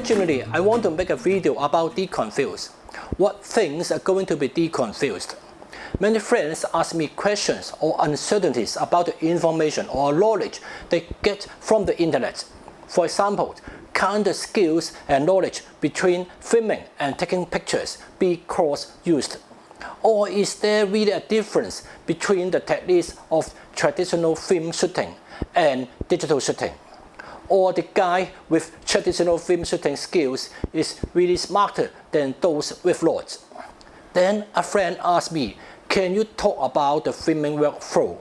Originally, I want to make a video about deconfuse. What things are going to be deconfused? Many friends ask me questions or uncertainties about the information or knowledge they get from the internet. For example, can the skills and knowledge between filming and taking pictures be cross-used? Or is there really a difference between the techniques of traditional film shooting and digital shooting? Or the guy with traditional film shooting skills is really smarter than those with lots? Then a friend asked me, can you talk about the filming workflow,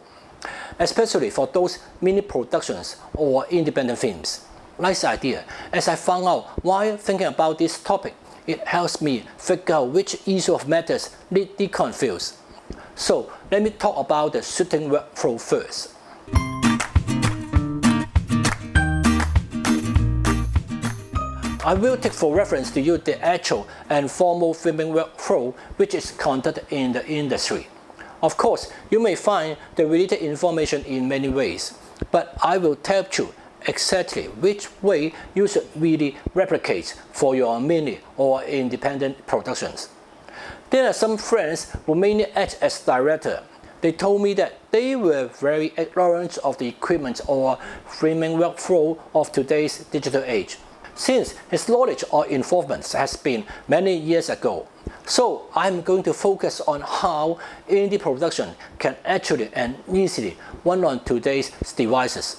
especially for those mini productions or independent films? Nice idea. As I found out while thinking about this topic, it helps me figure out which issue of matters need deconfuse. So let me talk about the shooting workflow first. I will take for reference to you the actual and formal filming workflow which is conducted in the industry. Of course, you may find the related information in many ways, but I will tell you exactly which way you should really replicate for your mini or independent productions. There are some friends who mainly act as director. They told me that they were very ignorant of the equipment or filming workflow of today's digital age, since his knowledge or involvement has been many years ago. So I'm going to focus on how indie production can actually and easily run on today's devices.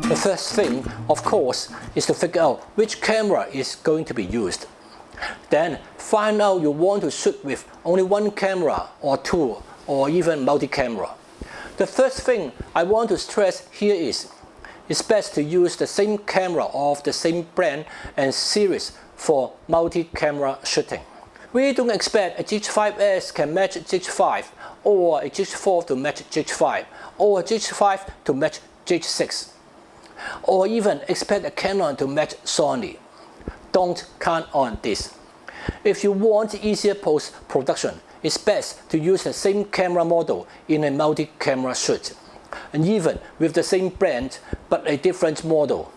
The first thing, of course, is to figure out which camera is going to be used. Then find out you want to shoot with only one camera or two or even multi-camera. The first thing I want to stress here is, it's best to use the same camera of the same brand and series for multi-camera shooting. We don't expect a GH5S can match GH5, or a GH4 to match GH5, or a GH5 to match GH6, or even expect a Canon to match Sony. Don't count on this. If you want easier post-production, it's best to use the same camera model in a multi-camera shoot. And even with the same brand but a different model,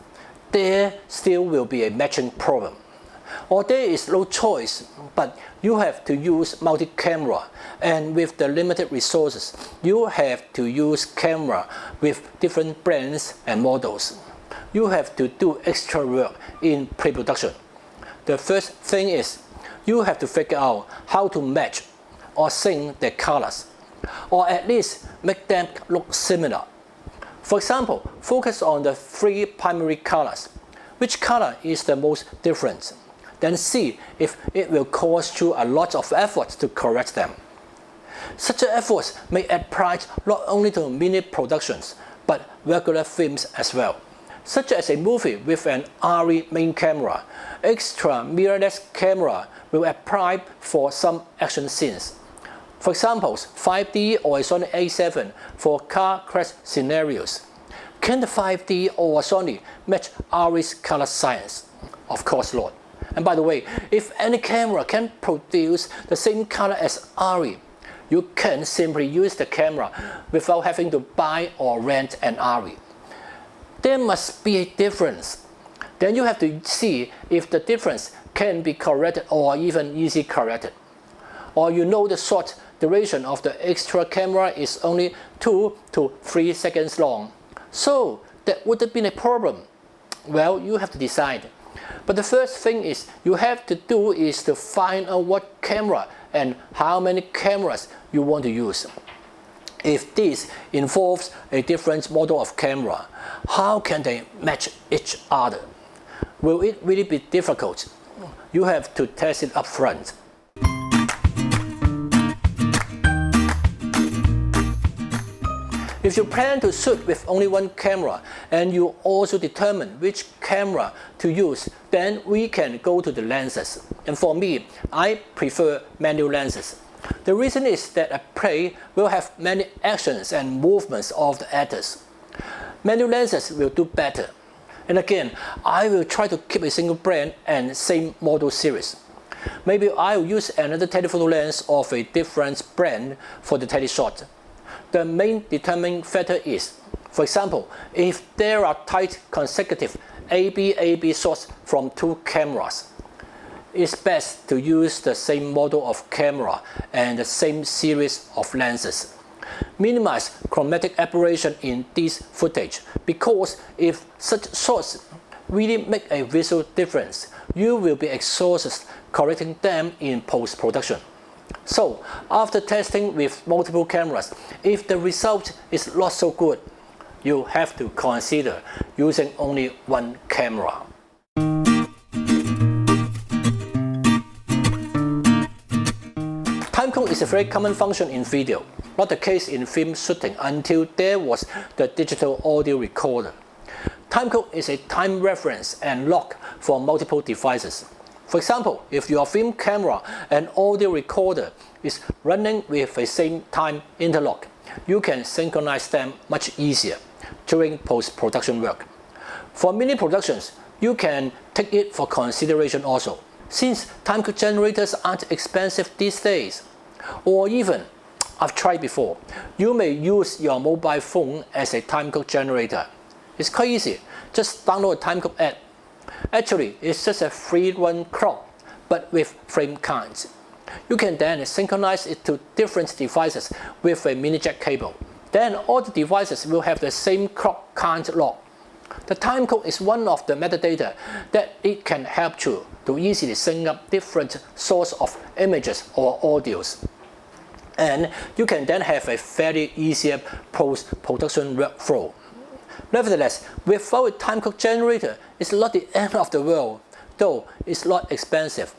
there still will be a matching problem. Or there is no choice, but you have to use multi-camera, and with the limited resources, you have to use camera with different brands and models. You have to do extra work in pre-production. The first thing is, you have to figure out how to match or sync their colors, or at least make them look similar. For example, focus on the three primary colors. Which color is the most different? Then see if it will cost you a lot of effort to correct them. Such efforts may apply not only to mini productions, but regular films as well. Such as a movie with an RE main camera, extra mirrorless camera will apply for some action scenes. For example, 5D or a Sony A7 for car crash scenarios. Can the 5D or Sony match RE's color science? Of course not. And by the way, if any camera can produce the same color as RE, you can simply use the camera without having to buy or rent an RE. There must be a difference. Then you have to see if the difference can be corrected or even easily corrected. Or you know the short duration of the extra camera is only 2 to 3 seconds long. So that wouldn't be a problem. Well, you have to decide. But the first thing is you have to do is to find out what camera and how many cameras you want to use. If this involves a different model of camera, how can they match each other? Will it really be difficult? You have to test it up front. If you plan to shoot with only one camera and you also determine which camera to use, then we can go to the lenses. And for me, I prefer manual lenses. The reason is that a play will have many actions and movements of the actors. Manual lenses will do better. And again, I will try to keep a single brand and same model series. Maybe I will use another telephoto lens of a different brand for the teleshot. The main determining factor is, For example, if there are tight consecutive AB shots from two cameras, it's best to use the same model of camera and the same series of lenses. Minimize chromatic aberration in this footage, because if such shots really make a visual difference, you will be exhausted correcting them in post-production. So, after testing with multiple cameras, if the result is not so good, you have to consider using only one camera. Timecode is a very common function in video, not the case in film shooting until there was the digital audio recorder. Timecode is a time reference and log for multiple devices. For example, if your film camera and audio recorder is running with the same time interlock, you can synchronize them much easier during post-production work. For mini productions, you can take it for consideration also, since timecode generators aren't expensive these days. Or even, I've tried before, you may use your mobile phone as a timecode generator. It's quite easy, just download a timecode app. Actually, it's just a free-run clock, but with frame counts. You can then synchronize it to different devices with a mini jack cable. Then all the devices will have the same clock count log. The timecode is one of the metadata that it can help you to easily sync up different sources of images or audios. And you can then have a fairly easier post-production workflow. Nevertheless, without a timecode generator, it's not the end of the world, though it's not expensive.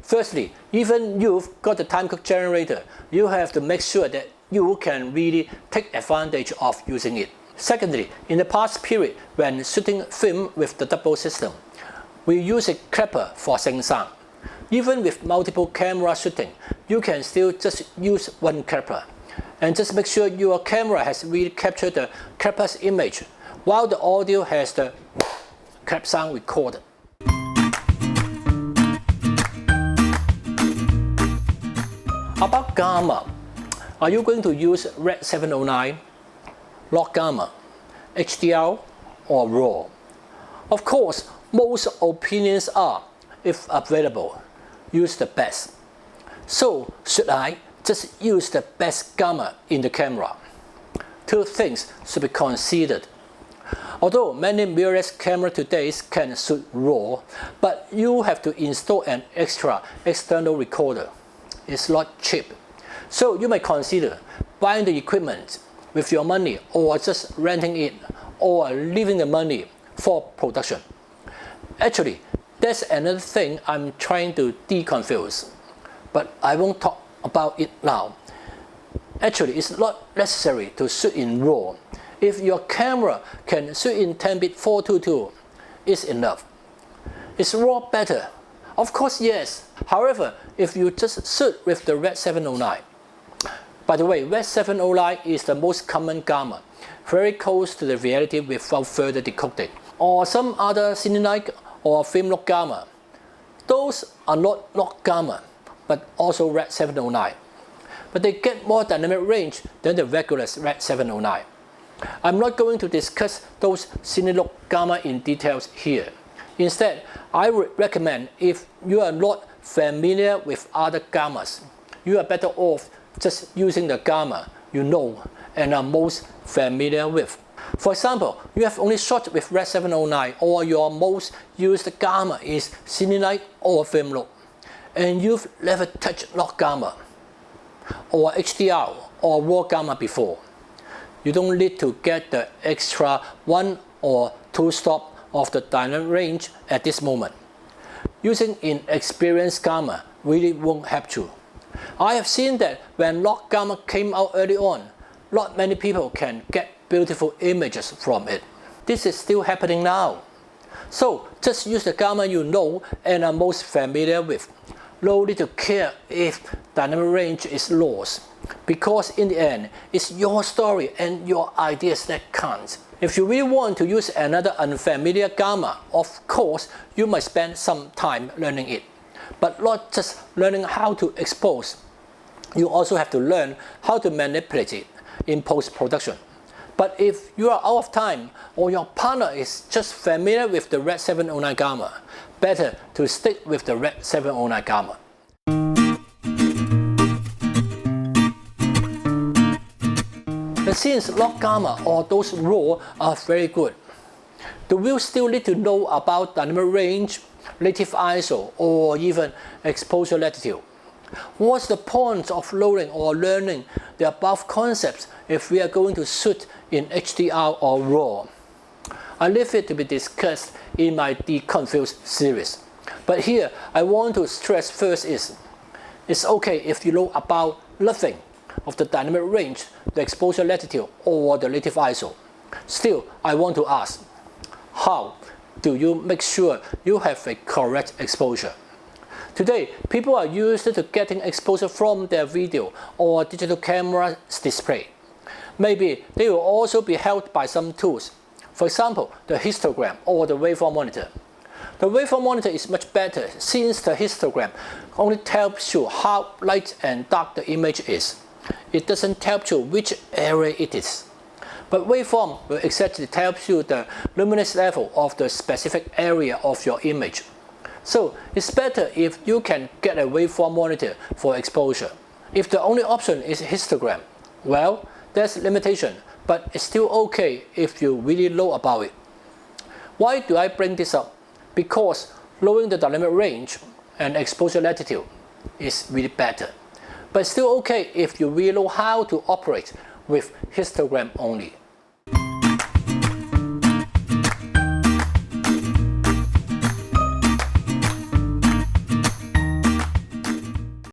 Firstly, even you've got a timecode generator, you have to make sure that you can really take advantage of using it. Secondly, in the past period, when shooting film with the double system, we use a clapper for sync sound. Even with multiple camera shooting, you can still just use one clapper. And just make sure your camera has really captured the clapper's image, while the audio has the clap sound recorded. About gamma, are you going to use Red 709, log gamma, HDR, or RAW? Of course, most opinions are, if available, use the best. So, should I just use the best gamma in the camera? Two things should be considered. Although many mirrorless cameras today can shoot RAW, but you have to install an extra external recorder. It's not cheap. So you may consider buying the equipment with your money, or just renting it, or leaving the money for production. Actually, that's another thing I'm trying to deconfuse, but I won't talk about it now. Actually, it's not necessary to shoot in RAW. If your camera can shoot in 10-bit 422, it's enough. Is RAW better? Of course, yes. However, if you just shoot with the Red 709. By the way, Red 709 is the most common gamma, very close to the reality without further decoding. Or some other Cinelike or film log gamma. Those are not log gamma, but also Red 709. But they get more dynamic range than the regular Red 709. I'm not going to discuss those Cinelike gamma in details here. Instead, I would recommend, if you are not familiar with other gammas, you are better off just using the gamma you know and are most familiar with. For example, you have only shot with Red 709, or your most used gamma is Cinelike or film log, and you've never touched log gamma or HDR or raw gamma before. You don't need to get the extra 1 or 2 stop of the dynamic range at this moment. Using inexperienced gamma really won't help you. I have seen that when log gamma came out early on, not many people can get beautiful images from it. This is still happening now. So just use the gamma you know and are most familiar with. No need to care if dynamic range is lost, because in the end, it's your story and your ideas that count. If you really want to use another unfamiliar gamma, of course, you must spend some time learning it. But not just learning how to expose. You also have to learn how to manipulate it in post-production. But if you are out of time or your partner is just familiar with the Red 709 gamma, better to stick with the Red 709 gamma. The scenes log gamma or those raw are very good. Do we still need to know about dynamic range, relative ISO, or even exposure latitude? What's the point of loading or learning the above concepts if we are going to shoot in HDR or RAW? I leave it to be discussed in my Deconfused series. But here I want to stress first is, it's okay if you know about nothing of the dynamic range, the exposure latitude, or the relative ISO. Still, I want to ask, how do you make sure you have a correct exposure? Today, people are used to getting exposure from their video or digital camera display. Maybe they will also be helped by some tools. For example, the histogram or the waveform monitor. The waveform monitor is much better since the histogram only tells you how light and dark the image is. It doesn't tell you which area it is. But waveform will exactly tell you the luminance level of the specific area of your image. So it's better if you can get a waveform monitor for exposure. If the only option is histogram, well, there's limitation, but it's still okay if you really know about it. Why do I bring this up? Because knowing the dynamic range and exposure latitude is really better. But it's still okay if you really know how to operate with histogram only.